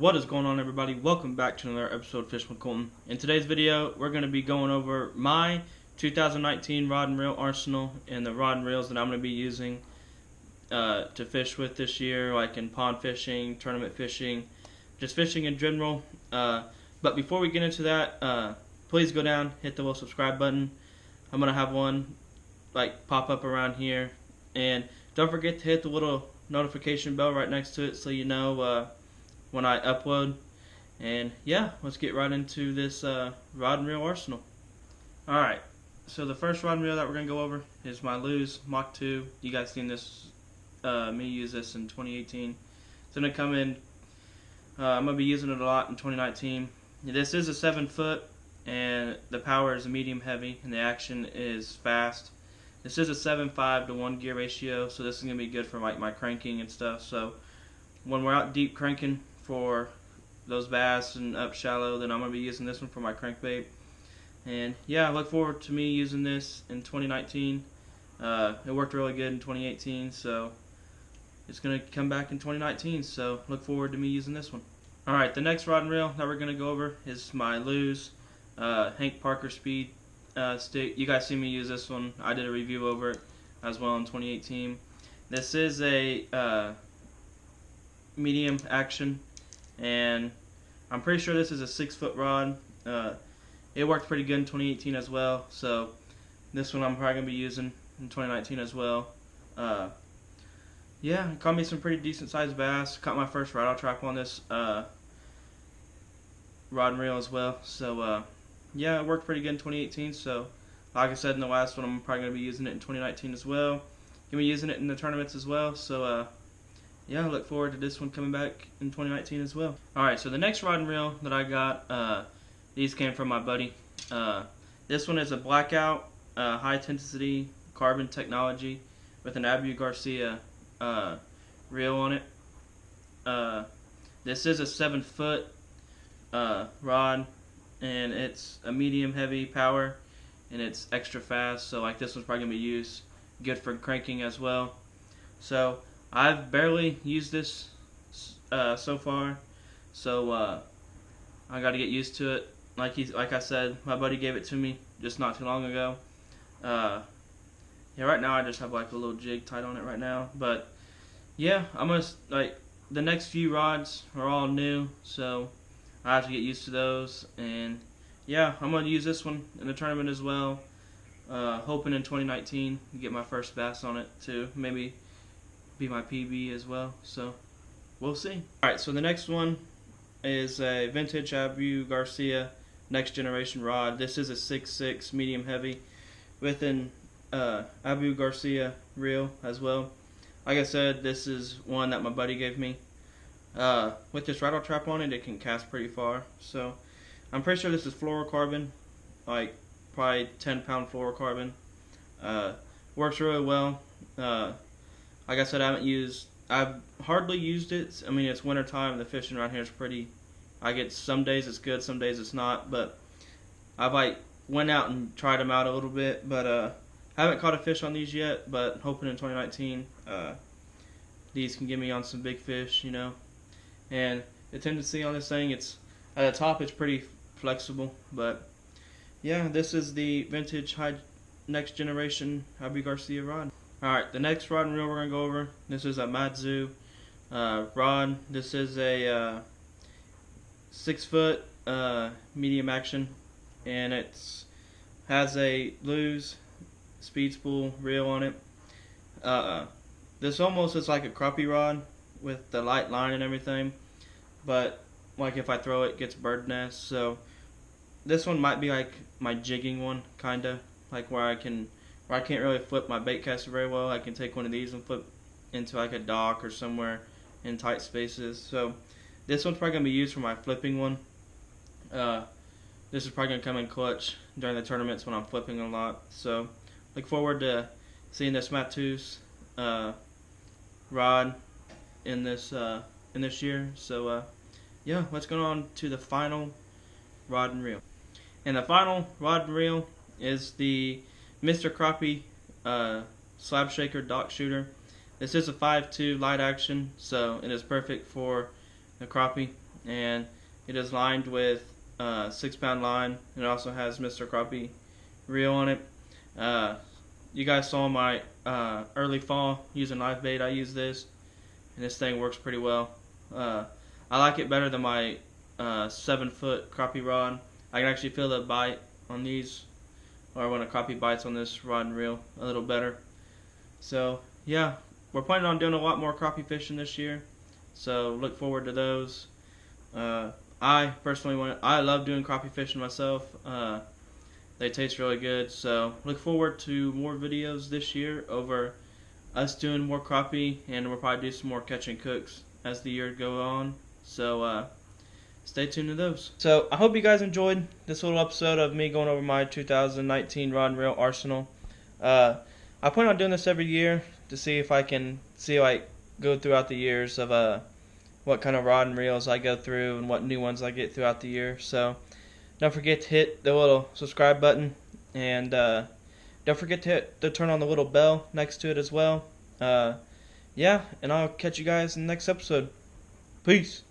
What is going on, everybody? Welcome back to another episode of Fishing with Colton. In today's video, we're going to be going over my 2019 rod and reel arsenal and the rod and reels that I'm going to be using to fish with this year, like in pond fishing, tournament fishing, just fishing in general. But before we get into that, please go down, hit the little subscribe button. I'm going to have one pop up around here, and don't forget to hit the little notification bell right next to it so you know when I upload. And yeah, let's get right into this rod and reel arsenal. Alright, so the first rod and reel that we're going to go over is my Lew's Mach 2. You guys seen this, me use this in 2018. It's going to come in, I'm going to be using it a lot in 2019. This is a 7-foot, and the power is a medium heavy, and the action is fast. This is a 7.5 to 1 gear ratio, so this is going to be good for my cranking and stuff. So when we're out deep cranking for those bass and up shallow, then I'm going to be using this one for my crankbait. And yeah, I look forward to me using this in 2019. It worked really good in 2018, so it's going to come back in 2019, so look forward to me using this one. Alright, the next rod and reel that we're going to go over is my Lew's Hank Parker Speed stick. You guys see me use this one. I did a review over it as well in 2018. This is a medium action, and I'm pretty sure this is a 6-foot rod. It worked pretty good in 2018 as well, so this one I'm probably going to be using in 2019 as well. Yeah, caught me some pretty decent sized bass. Caught my first rattle trap on this rod and reel as well. So yeah, it worked pretty good in 2018. So like I said in the last one, I'm probably going to be using it in 2019 as well. Going to be using it in the tournaments as well. So yeah, I look forward to this one coming back in 2019 as well. Alright, so the next rod and reel that I got, these came from my buddy. This one is a Blackout high intensity carbon technology with an Abu Garcia reel on it. This is a 7-foot rod, and it's a medium heavy power, and it's extra fast, so this one's probably going to be used good for cranking as well. So I've barely used this so far, so I got to get used to it. Like I said, my buddy gave it to me just not too long ago. Yeah, right now I just have a little jig tied on it right now, but yeah, the next few rods are all new, so I have to get used to those. And yeah, I'm gonna use this one in the tournament as well. Hoping in 2019 to get my first bass on it too, maybe be my PB as well, so we'll see. Alright, so the next one is a vintage Abu Garcia next generation rod. This is a 6.6 medium heavy with an Abu Garcia reel as well. Like I said, this is one that my buddy gave me. With this rattle trap on it, it can cast pretty far, so I'm pretty sure this is fluorocarbon, probably 10-pound fluorocarbon. Works really well. Like I said, I've hardly used it. I mean, it's winter time. The fishing around here is pretty. Some days it's good, some days it's not. But I've went out and tried them out a little bit, but haven't caught a fish on these yet. But hoping in 2019, these can get me on some big fish, you know. And the tendency on this thing, it's at the top, it's pretty flexible. But yeah, this is the vintage high next generation Abu Garcia rod. Alright, the next rod and reel we're going to go over, this is a Matsu rod. This is a 6-foot medium action, and it has a Lew's speed spool reel on it. This almost is like a crappie rod with the light line and everything, but if I throw it, it gets bird nest. So this one might be my jigging one, kinda, where I can't really flip my bait caster very well. I can take one of these and flip into a dock or somewhere in tight spaces. So this one's probably going to be used for my flipping one. This is probably going to come in clutch during the tournaments when I'm flipping a lot. So look forward to seeing this Matsu's rod in this year. So yeah, let's go on to the final rod and reel. And the final rod and reel is the Mr. Crappie Slab Shaker Dock Shooter. This is a 5.2 light action, so it is perfect for the crappie. and it is lined with 6-pound line, and it also has Mr. Crappie reel on it. You guys saw my early fall using live bait. I use this, and this thing works pretty well. I like it better than my 7-foot crappie rod. I can actually feel the bite on these, or when a crappie bites on this rod and reel, a little better. So yeah, we're planning on doing a lot more crappie fishing this year, so look forward to those. I personally I love doing crappie fishing myself. They taste really good, so look forward to more videos this year over us doing more crappie, and we'll probably do some more catch and cooks as the year goes on. So stay tuned to those. So I hope you guys enjoyed this little episode of me going over my 2019 rod and reel arsenal. I plan on doing this every year to see if I can go throughout the years of what kind of rod and reels I go through and what new ones I get throughout the year. So don't forget to hit the little subscribe button, and don't forget to turn on the little bell next to it as well. Yeah, and I'll catch you guys in the next episode. Peace.